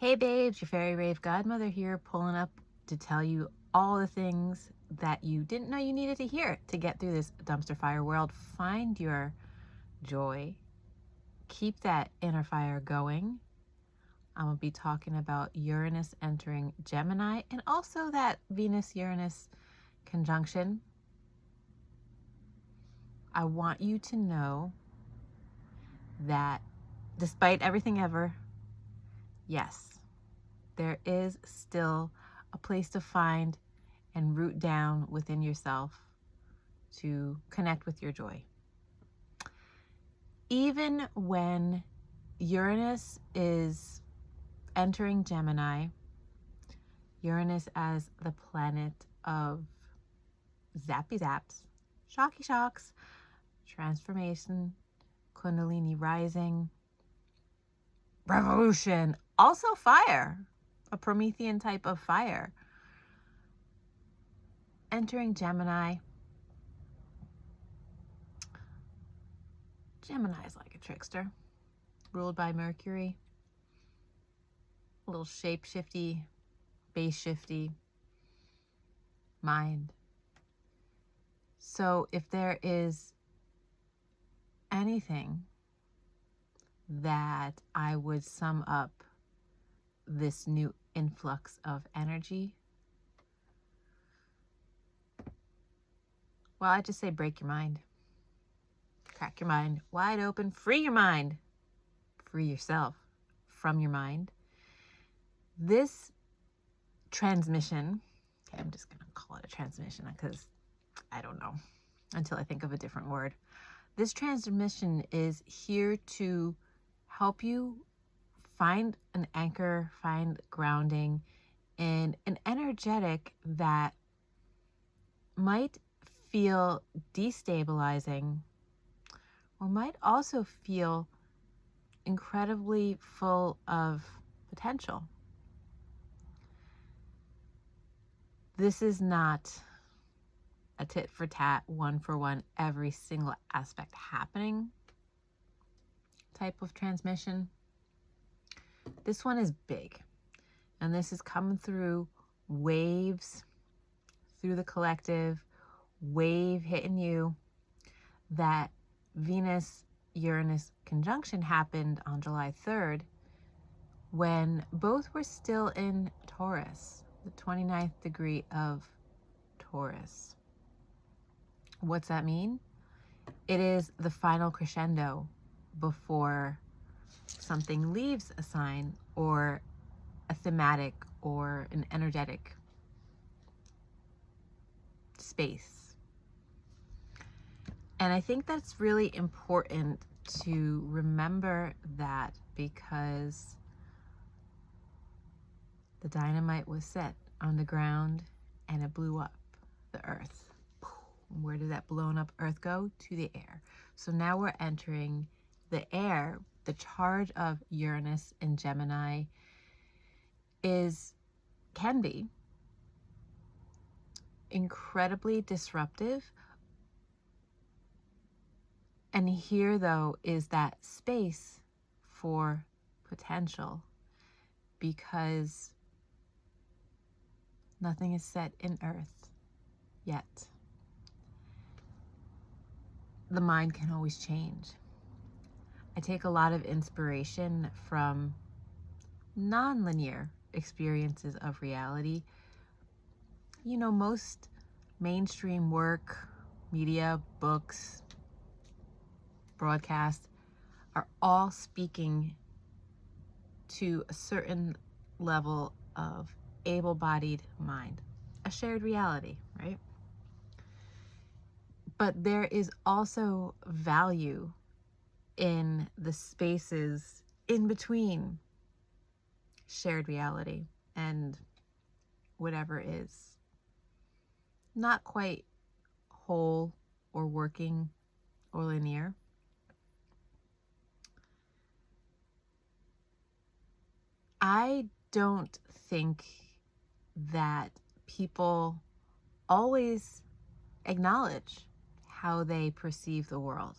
Hey babes, your fairy rave godmother here, pulling up to tell you all the things that you didn't know you needed to hear to get through this dumpster fire world. Find your joy. Keep that inner fire going. I'm going to be talking about Uranus entering Gemini and also that Venus-Uranus conjunction. I want you to know that despite everything ever, yes, there is still a place to find and root down within yourself to connect with your joy. Even when Uranus is entering Gemini, Uranus as the planet of zappy zaps, shocky shocks, transformation, Kundalini rising, revolution, also fire, a Promethean type of fire. Entering Gemini. Gemini is like a trickster, ruled by Mercury. A little shape-shifty, base-shifty mind. So if there is anything that I would sum up this new influx of energy, well, I just say break your mind. Crack your mind wide open. Free your mind. Free yourself from your mind. This transmission, okay, I'm just going to call it a transmission because I don't know until I think of a different word. This transmission is here to help you find an anchor, find grounding in an energetic that might feel destabilizing or might also feel incredibly full of potential. This is not a tit for tat, one for one, every single aspect happening type of transmission. This one is big, and this is coming through waves, through the collective, wave hitting you. That Venus-Uranus conjunction happened on July 3rd when both were still in Taurus, the 29th degree of Taurus. What's that mean? It is the final crescendo before something leaves a sign or a thematic or an energetic space. And I think that's really important to remember that, because the dynamite was set on the ground and it blew up the earth. Where did that blown up earth go? To the air. So now we're entering the air. The charge of Uranus in Gemini can be incredibly disruptive. And here, though, is that space for potential, because nothing is set in earth yet. The mind can always change. I take a lot of inspiration from non-linear experiences of reality. You know, most mainstream work, media, books, broadcasts are all speaking to a certain level of able-bodied mind, a shared reality, right? But there is also value in the spaces in between shared reality and whatever is not quite whole or working or linear. I don't think that people always acknowledge how they perceive the world.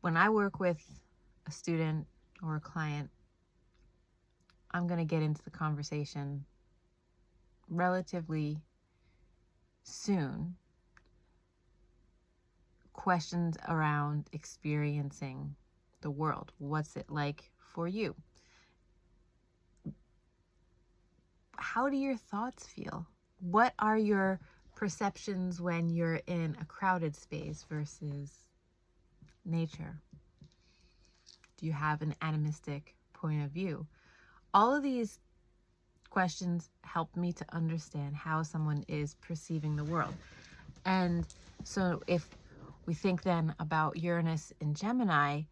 When I work with a student or a client, I'm going to get into the conversation relatively soon. Questions around experiencing the world. What's it like for you? How do your thoughts feel? What are your perceptions when you're in a crowded space versus nature? Do you have an animistic point of view? All of these questions help me to understand how someone is perceiving the world. And so if we think then about Uranus in Gemini,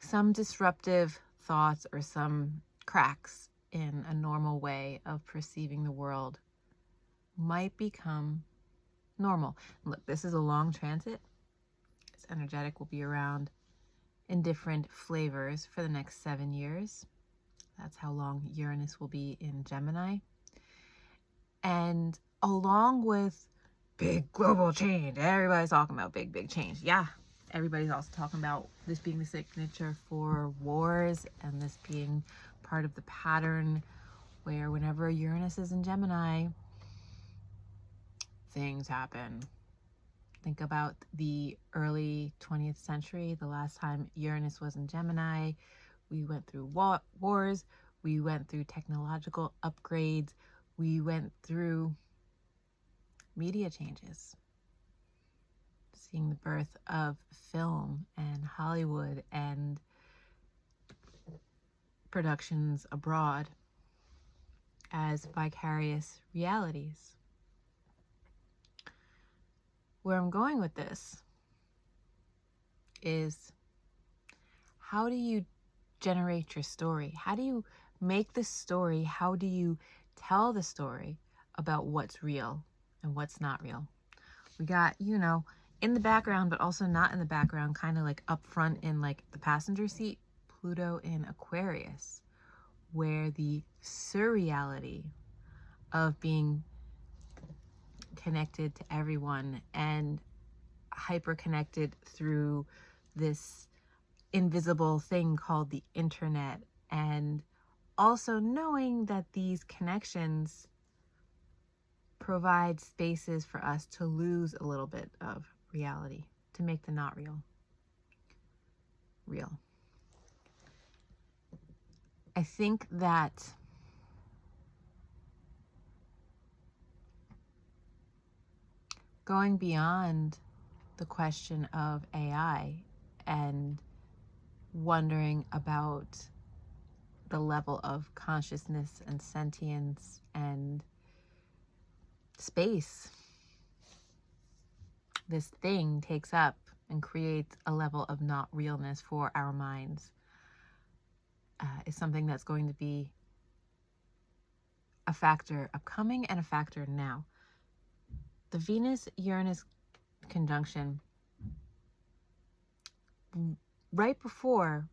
some disruptive thoughts or some cracks in a normal way of perceiving the world might become normal. Look, this is a long transit. This energetic will be around in different flavors for the next 7 years. That's how long Uranus will be in Gemini. And along with big global change, everybody's talking about big change. Yeah, everybody's also talking about this being the signature for wars, and this being part of the pattern where whenever Uranus is in Gemini, things happen. Think about the early 20th century, the last time Uranus was in Gemini. We went through wars, we went through technological upgrades, we went through media changes. Seeing the birth of film and Hollywood and productions abroad as vicarious realities. Where I'm going with this is, how do you generate your story? How do you make the story? How do you tell the story about what's real and what's not real? We got, in the background, but also not in the background, kind of like up front in like the passenger seat, Pluto in Aquarius, where the surreality of being connected to everyone and hyper connected through this invisible thing called the internet, and also knowing that these connections provide spaces for us to lose a little bit of reality, to make the not real real. I think that going beyond the question of AI and wondering about the level of consciousness and sentience and space this thing takes up and creates a level of not realness for our minds, is something that's going to be a factor upcoming and a factor now. The Venus-Uranus conjunction, right before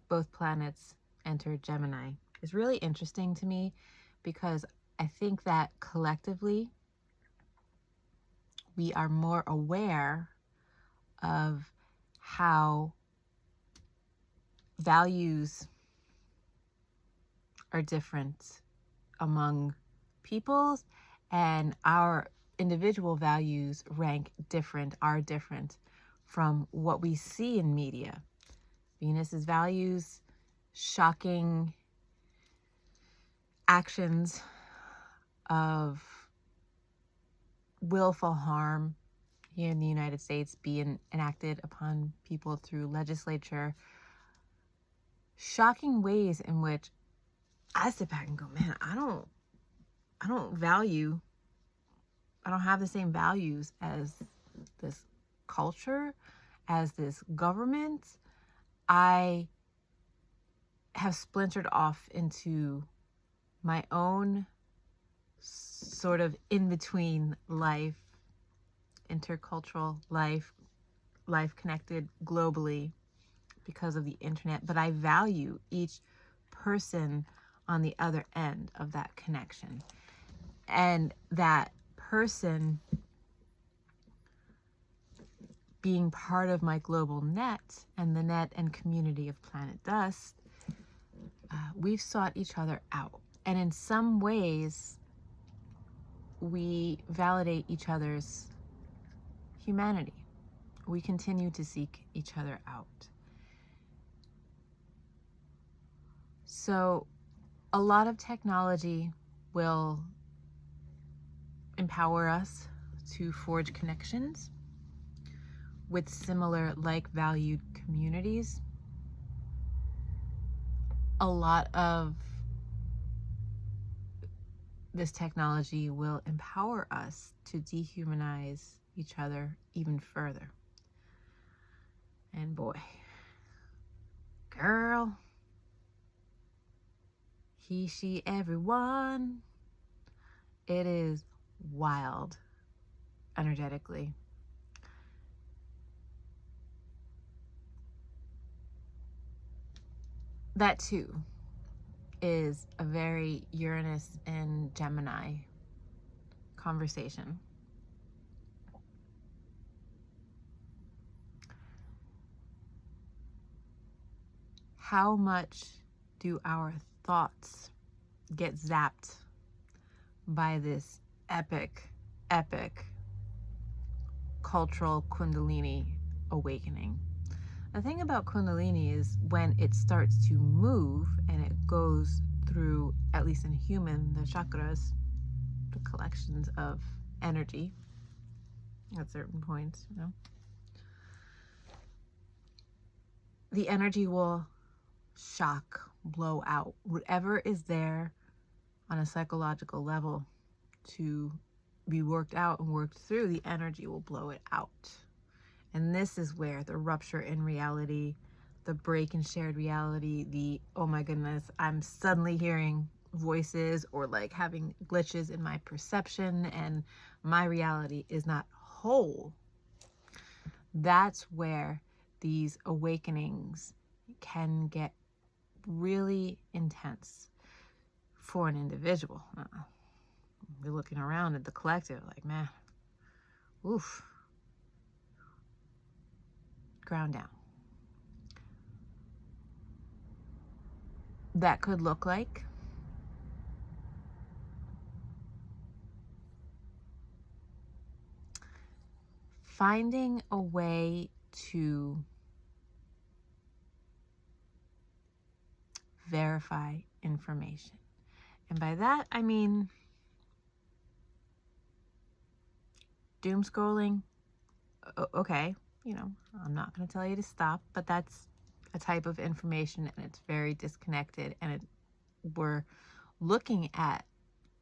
both planets enter Gemini, is really interesting to me, because I think that collectively we are more aware of how values are different among peoples, and our individual values are different from what we see in media. Venus's values, shocking actions of willful harm here in the United States being enacted upon people through legislature. Shocking ways in which I sit back and go, man, I don't have the same values as this culture, as this government. I have splintered off into my own sort of in-between life, intercultural life connected globally because of the internet, but I value each person on the other end of that connection. And that person being part of my global net and the net and community of Planet Dust, we've sought each other out. And in some ways, we validate each other's humanity. We continue to seek each other out. So a lot of technology will empower us to forge connections with similar like-valued communities. A lot of this technology will empower us to dehumanize each other even further. And boy, girl, he, she, everyone, it is wild energetically. That too is a very Uranus and Gemini conversation. How much do our thoughts get zapped by this epic cultural Kundalini awakening? The thing about Kundalini is when it starts to move and it goes through, at least in human, the chakras, the collections of energy at certain points, you know, the energy will shock, blow out whatever is there on a psychological level to be worked out and worked through. The energy will blow it out. And this is where the rupture in reality, the break in shared reality, the, oh my goodness, I'm suddenly hearing voices or like having glitches in my perception and my reality is not whole. That's where these awakenings can get really intense for an individual. You're looking around at the collective like, man, oof. Ground down. That could look like finding a way to verify information. And by that, I mean doom scrolling. Okay, you know, I'm not going to tell you to stop, but that's a type of information and it's very disconnected, and we're looking at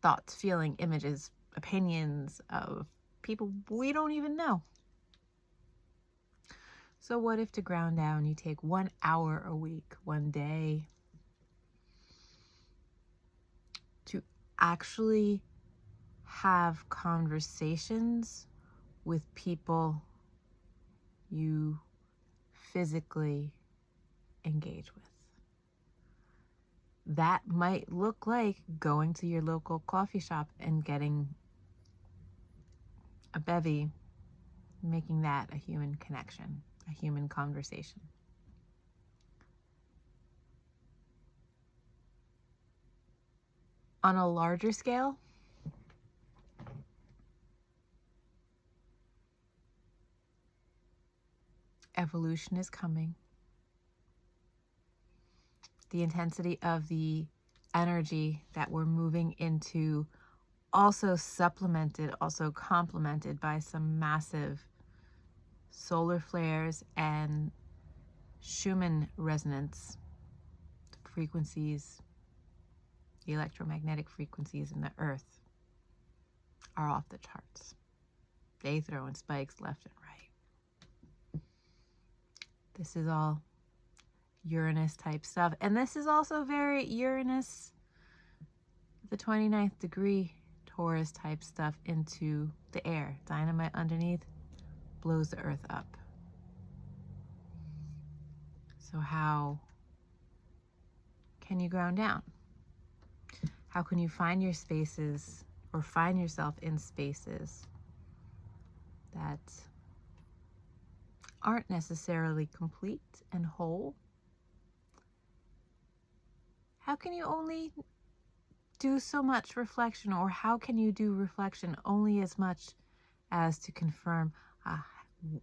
thoughts, feeling, images, opinions of people we don't even know. So what if, to ground down, you take 1 hour a week, one day, to actually have conversations with people you physically engage with? That might look like going to your local coffee shop and getting a bevy, making that a human connection, a human conversation. On a larger scale, evolution is coming. The intensity of the energy that we're moving into, also supplemented, also complemented by some massive solar flares and Schumann resonance frequencies, the electromagnetic frequencies in the earth are off the charts. They throw in spikes left and right. This is all Uranus type stuff. And this is also very Uranus, the 29th degree Taurus type stuff into the air. Dynamite underneath blows the earth up. So how can you ground down? How can you find your spaces or find yourself in spaces that aren't necessarily complete and whole, how can you only do so much reflection, or how can you do reflection only as much as to confirm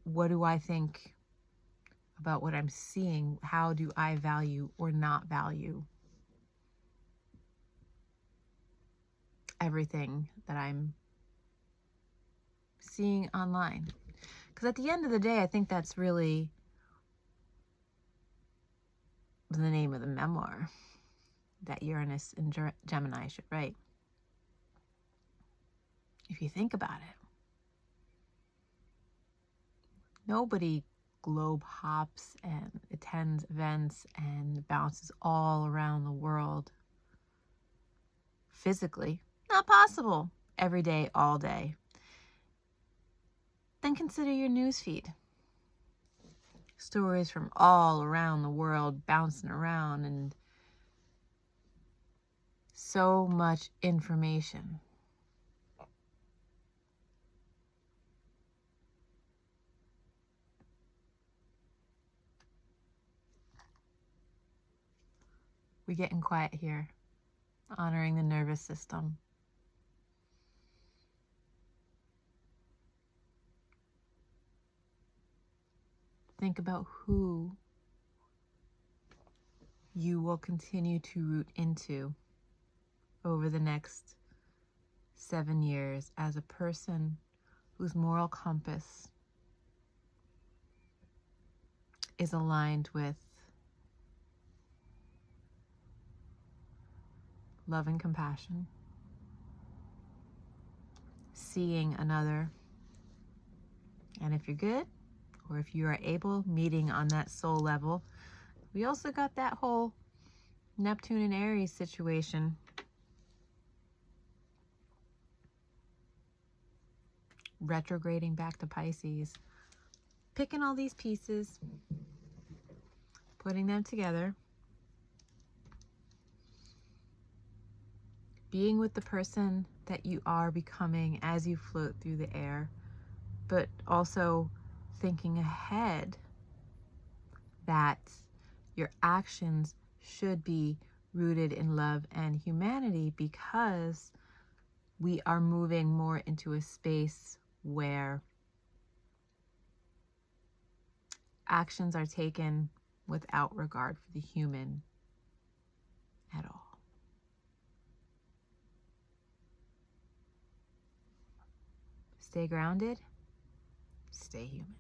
what do I think about what I'm seeing? How do I value or not value everything that I'm seeing online? Because at the end of the day, I think that's really the name of the memoir that Uranus and Gemini should write. If you think about it, nobody globe hops and attends events and bounces all around the world physically. Not possible every day, all day. Then consider your newsfeed. Stories from all around the world bouncing around, and so much information. We're getting quiet here, honoring the nervous system. Think about who you will continue to root into over the next 7 years as a person whose moral compass is aligned with love and compassion, seeing another, and if you're good, or if you are able, meeting on that soul level. We also got that whole Neptune and Aries situation. Retrograding back to Pisces. Picking all these pieces, putting them together, being with the person that you are becoming as you float through the air, but also thinking ahead that your actions should be rooted in love and humanity, because we are moving more into a space where actions are taken without regard for the human at all. Stay grounded, stay human.